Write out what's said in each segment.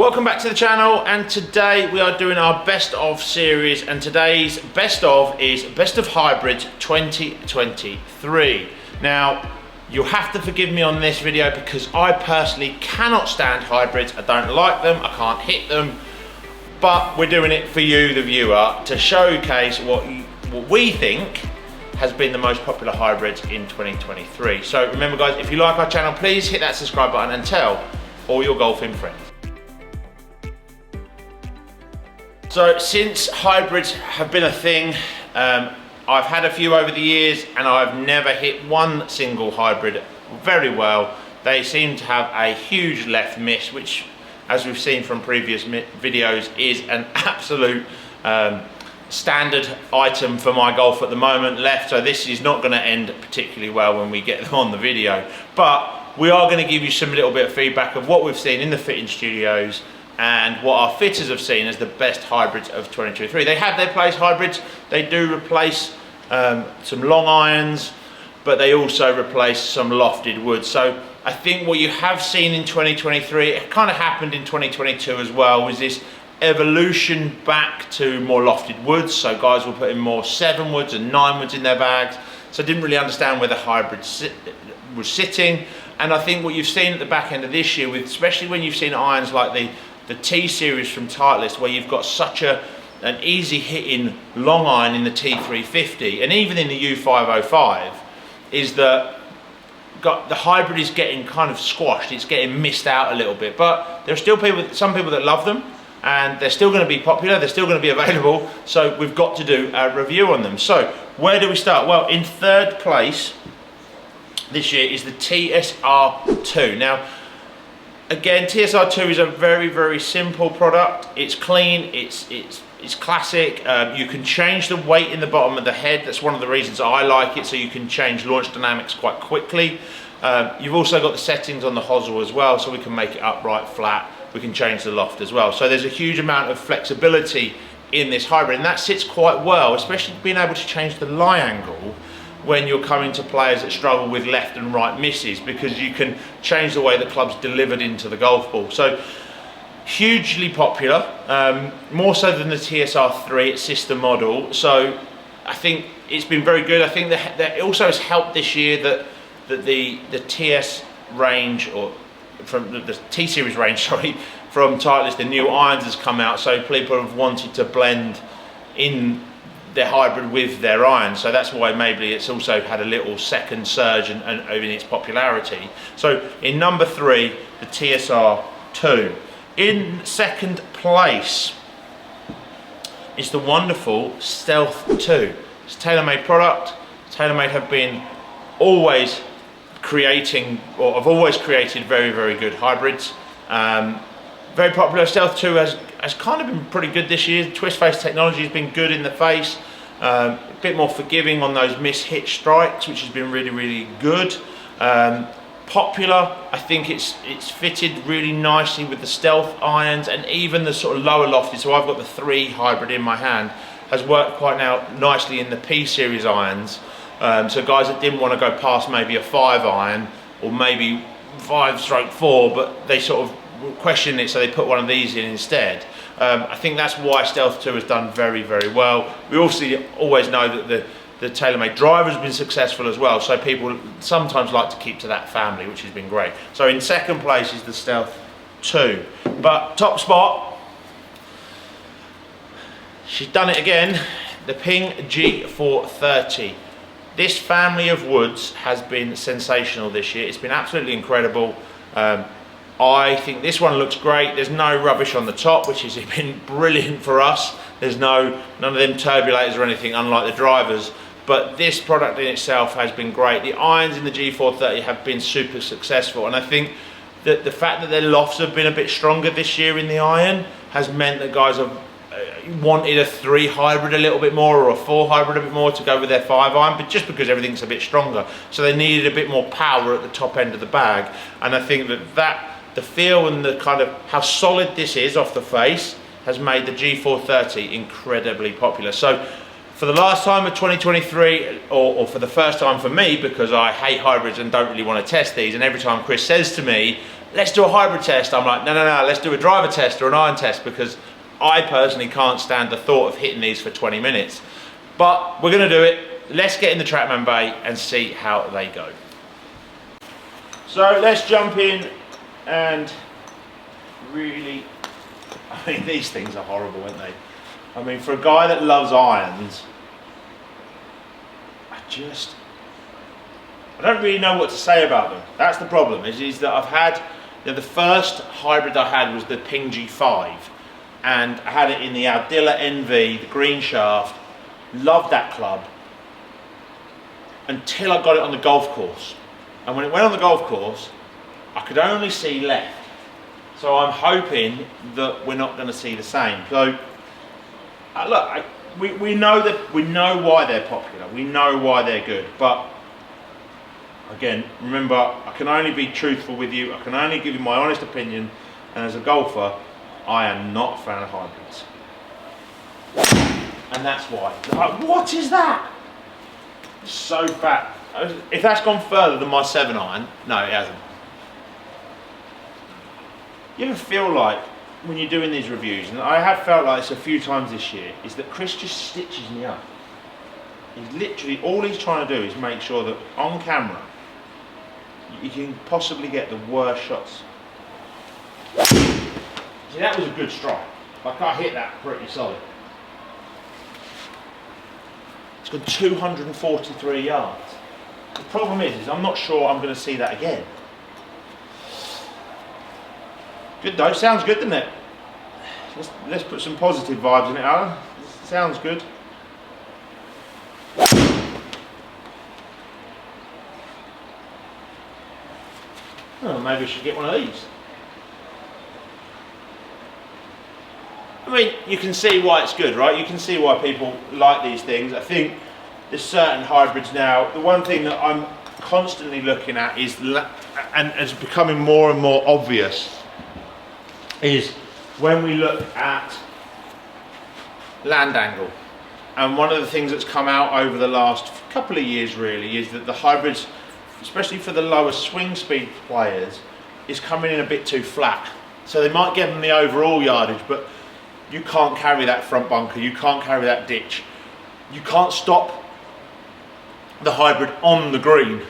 Welcome back to the channel, and today we are doing our best of series, and today's best of is best of hybrids 2023. Now you'll have to forgive me on this video because I personally cannot stand hybrids. I don't like them, I can't hit them, but we're doing it for you, the viewer, to showcase what we think has been the most popular hybrids in 2023. So remember guys, if you like our channel, please hit that subscribe button and tell all your golfing friends. So since hybrids have been a thing, I've had a few over the years and I've never hit one single hybrid very well. They seem to have a huge left miss, which as we've seen from previous videos is an absolute standard item for my golf at the moment, left. So this is not going to end particularly well when we get them on the video, but we are going to give you some little bit of feedback of what we've seen in the fitting studios and what our fitters have seen as the best hybrids of 2023. They have their place, hybrids. They do replace some long irons, but they also replace some lofted wood. So I think what you have seen in 2023, it kind of happened in 2022 as well, was this evolution back to more lofted woods. So guys will put in more 7 woods and 9 woods in their bags. So I didn't really understand where the hybrid was sitting. And I think what you've seen at the back end of this year, with especially when you've seen irons like the T series from Titleist, where you've got such an easy hitting long iron in the T350 and even in the U505, is that the hybrid is getting kind of squashed. It's getting missed out a little bit, but there are still some people that love them, and they're still going to be popular, they're still going to be available, so we've got to do a review on them. So where do we start? Well, in third place this year is the TSR2. Now again, TSR2 is a very, very simple product. It's clean, it's classic. You can change the weight in the bottom of the head. That's one of the reasons I like it, so you can change launch dynamics quite quickly. You've also got the settings on the hosel as well, so we can make it upright, flat. We can change the loft as well. So there's a huge amount of flexibility in this hybrid, and that sits quite well, especially being able to change the lie angle when you're coming to players that struggle with left and right misses, because you can change the way the club's delivered into the golf ball. So hugely popular, more so than the TSR3, its sister model. So I think it's been very good. I think that it also has helped this year that the TS range, or from the T series range, sorry, from Titleist, the new irons has come out, so people have wanted to blend in their hybrid with their irons, so that's why maybe it's also had a little second surge and in its popularity. So in number 3, the TSR2. In second place is the wonderful Stealth 2. It's a TaylorMade product. TaylorMade have been always creating, or have always created very, very good hybrids. Very popular. Stealth 2 has kind of been pretty good this year. Twist face technology has been good in the face. A bit more forgiving on those miss-hit strikes, which has been really, really good. Popular. I think it's fitted really nicely with the Stealth irons and even the sort of lower lofted. So I've got the 3 hybrid in my hand. Has worked quite nicely in the P series irons. So guys that didn't want to go past maybe a 5 iron or maybe 5/4, but they sort of question it, so they put one of these in instead. I think that's why Stealth 2 has done very, very well. We also always know that the TaylorMade driver has been successful as well, so people sometimes like to keep to that family, which has been great. So in second place is the Stealth 2. But top spot, she's done it again, the Ping G430. This family of woods has been sensational this year. It's been absolutely incredible. I think this one looks great. There's no rubbish on the top, which has been brilliant for us. There's none of them turbulators or anything, unlike the drivers. But this product in itself has been great. The irons in the G430 have been super successful, and I think that the fact that their lofts have been a bit stronger this year in the iron has meant that guys have wanted a 3 hybrid a little bit more, or a 4 hybrid a bit more to go with their 5 iron, but just because everything's a bit stronger, so they needed a bit more power at the top end of the bag. And I think that the feel and the kind of how solid this is off the face has made the G430 incredibly popular. So for the last time of 2023, or for the first time for me, because I hate hybrids and don't really want to test these, and every time Chris says to me, let's do a hybrid test. I'm like, no, let's do a driver test or an iron test, because I personally can't stand the thought of hitting these for 20 minutes. But we're gonna do it. Let's get in the Trackman bay and see how they go. So let's jump in and really, I mean, these things are horrible, aren't they? I mean, for a guy that loves irons, I don't really know what to say about them. That's the problem, is that I've had, the first hybrid I had was the Ping G5, and I had it in the Aldila NV, the green shaft. Loved that club until I got it on the golf course. And when it went on the golf course, I could only see left. So I'm hoping that we're not going to see the same. So look, we know why they're popular. We know why they're good. But again, remember, I can only be truthful with you. I can only give you my honest opinion. And as a golfer, I am not a fan of hybrids. And that's why. Like, what is that? It's so fat. If that's gone further than my 7-iron, no, it hasn't. You ever feel like, when you're doing these reviews, and I have felt like this a few times this year, is that Chris just stitches me up. He's literally, all he's trying to do is make sure that on camera, you can possibly get the worst shots. See, that was a good strike. Like, I hit that pretty solid. It's got 243 yards. The problem is I'm not sure I'm going to see that again. Good though, sounds good, doesn't it? Let's put some positive vibes in it, Alan. Sounds good. Oh, maybe I should get one of these. I mean, you can see why it's good, right? You can see why people like these things. I think there's certain hybrids now. The one thing that I'm constantly looking at is, and it's becoming more and more obvious, is when we look at land angle. And one of the things that's come out over the last couple of years really is that the hybrids, especially for the lower swing speed players, is coming in a bit too flat. So they might give them the overall yardage, but you can't carry that front bunker, you can't carry that ditch. You can't stop the hybrid on the green,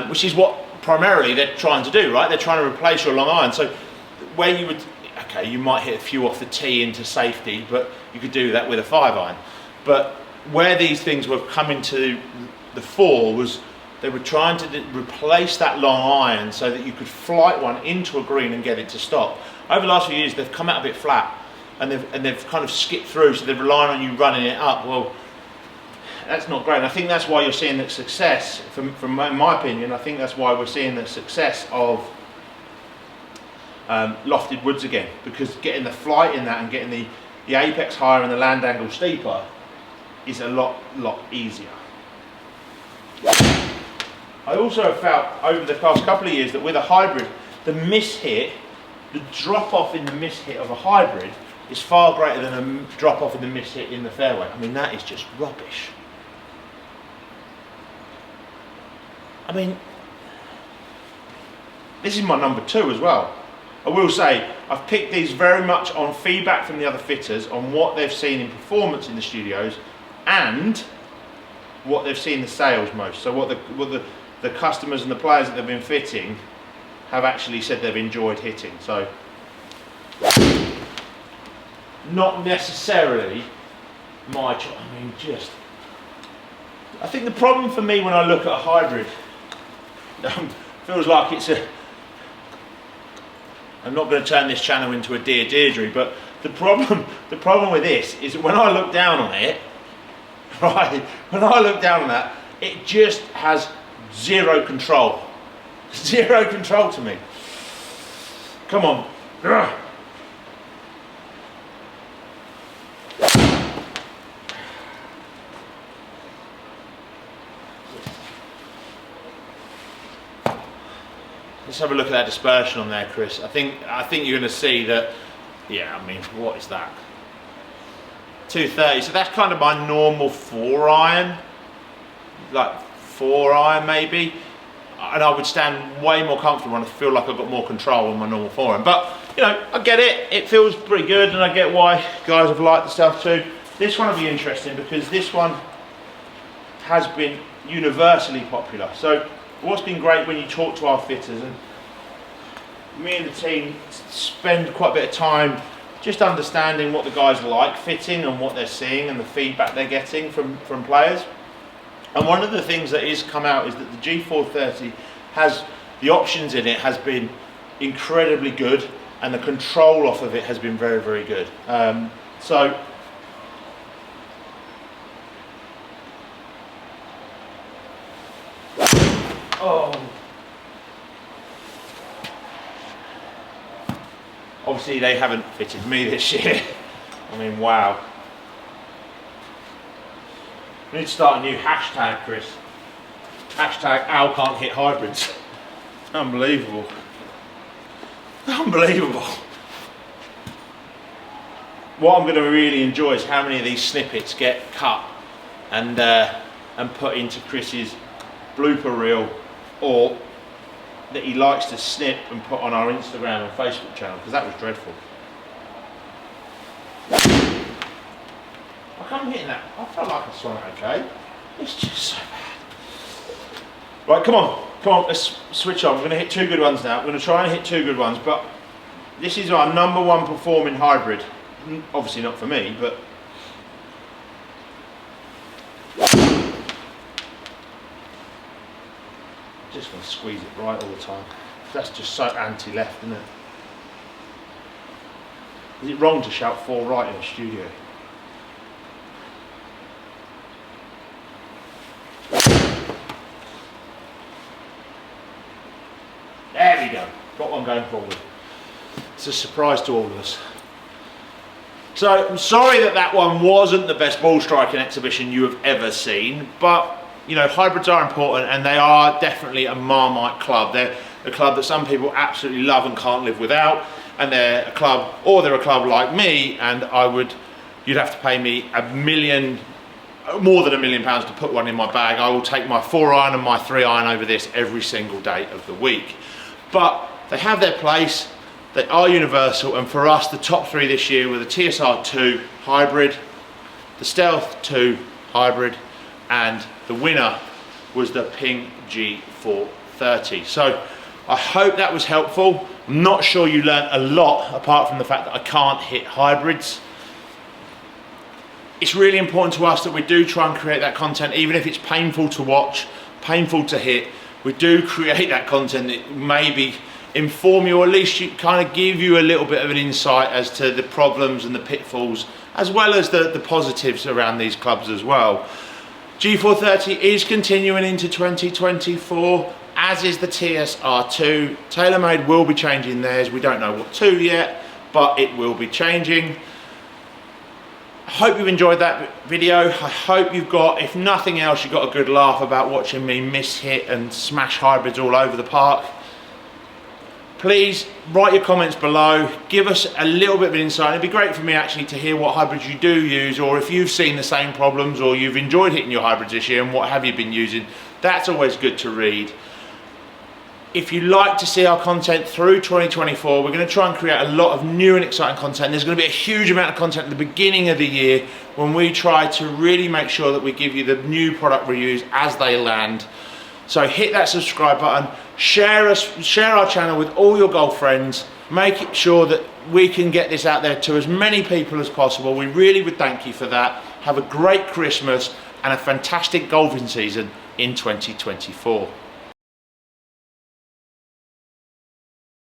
which is what primarily they're trying to do, right? They're trying to replace your long iron. So where you would, okay, you might hit a few off the tee into safety, but you could do that with a 5-iron. But where these things were coming to the fore was they were trying to replace that long iron so that you could flight one into a green and get it to stop. Over the last few years, they've come out a bit flat, and they've kind of skipped through, so they're relying on you running it up. Well, that's not great. And I think that's why you're seeing the success, from my opinion, I think that's why we're seeing the success of lofted woods again, because getting the flight in that and getting the apex higher and the land angle steeper is a lot easier. I also have felt over the past couple of years that with a hybrid, the mishit, the drop off in the mishit of a hybrid is far greater than a drop off in the mishit in the fairway. I mean, that is just rubbish. I mean, this is my number 2 as well. I will say, I've picked these very much on feedback from the other fitters on what they've seen in performance in the studios and what they've seen the sales most. So what the customers and the players that they've been fitting have actually said they've enjoyed hitting. So not necessarily my choice. I mean, just, I think the problem for me when I look at a hybrid feels like it's a, I'm not going to turn this channel into a Dear Deirdre, but the problem with this is that when I look down on it, right, when I look down on that, it just has zero control. Zero control to me. Come on. Ugh. Let's have a look at that dispersion on there, Chris. I think you're going to see that. Yeah, I mean, what is that? 230. So that's kind of my normal 4-iron, like 4-iron maybe. and I would stand way more comfortable and I feel like I've got more control on my normal forehand. But you know, I get it, it feels pretty good, and I get why guys have liked the stuff too. This one will be interesting because this one has been universally popular. So what's been great when you talk to our fitters, and me and the team spend quite a bit of time just understanding what the guys like fitting and what they're seeing and the feedback they're getting from players. And one of the things that is come out is that the G430 has, the options in it has been incredibly good, and the control off of it has been very, very good. Obviously they haven't fitted me this year. I mean, wow. We need to start a new hashtag, Chris. Hashtag Al can't hit hybrids. Unbelievable. Unbelievable. What I'm going to really enjoy is how many of these snippets get cut and put into Chris's blooper reel, or that he likes to snip and put on our Instagram and Facebook channel, because that was dreadful. I can't hitting that. I felt like I swung it okay. It's just so bad. Right, come on, let's switch on. We're going to hit two good ones now. We're going to try and hit two good ones, but this is our #1 performing hybrid. Obviously not for me, but just going to squeeze it right all the time. That's just so anti-left, isn't it? Is it wrong to shout 4 right in the studio? There we go. Got one going forward. It's a surprise to all of us. So I'm sorry that one wasn't the best ball striking exhibition you have ever seen, but you know, hybrids are important, and they are definitely a Marmite club. They're a club that some people absolutely love and can't live without, and they're a club, or they're a club like me, and you'd have to pay me more than £1 million to put one in my bag. I will take my 4-iron and my 3-iron over this every single day of the week. But they have their place, they are universal, and for us, the top 3 this year were the TSR2 hybrid, the Stealth 2 hybrid, and the winner was the Ping G430. So I hope that was helpful. I'm not sure you learned a lot, apart from the fact that I can't hit hybrids. It's really important to us that we do try and create that content, even if it's painful to watch, painful to hit. We do create that content that maybe inform you, or at least kind of give you a little bit of an insight as to the problems and the pitfalls, as well as the positives around these clubs as well. G430 is continuing into 2024, as is the TSR2. TaylorMade will be changing theirs. We don't know what to yet, but it will be changing. I hope you've enjoyed that video. I hope you've got, if nothing else, you've got a good laugh about watching me miss-hit and smash hybrids all over the park. Please write your comments below, give us a little bit of an insight. It'd be great for me actually to hear what hybrids you do use, or if you've seen the same problems, or you've enjoyed hitting your hybrids this year and what have you been using. That's always good to read. If you like to see our content through 2024, we're going to try and create a lot of new and exciting content. There's going to be a huge amount of content at the beginning of the year when we try to really make sure that we give you the new product reviews as they land. So hit that subscribe button, share our channel with all your golf friends, make sure that we can get this out there to as many people as possible. We really would thank you for that. Have a great Christmas and a fantastic golfing season in 2024.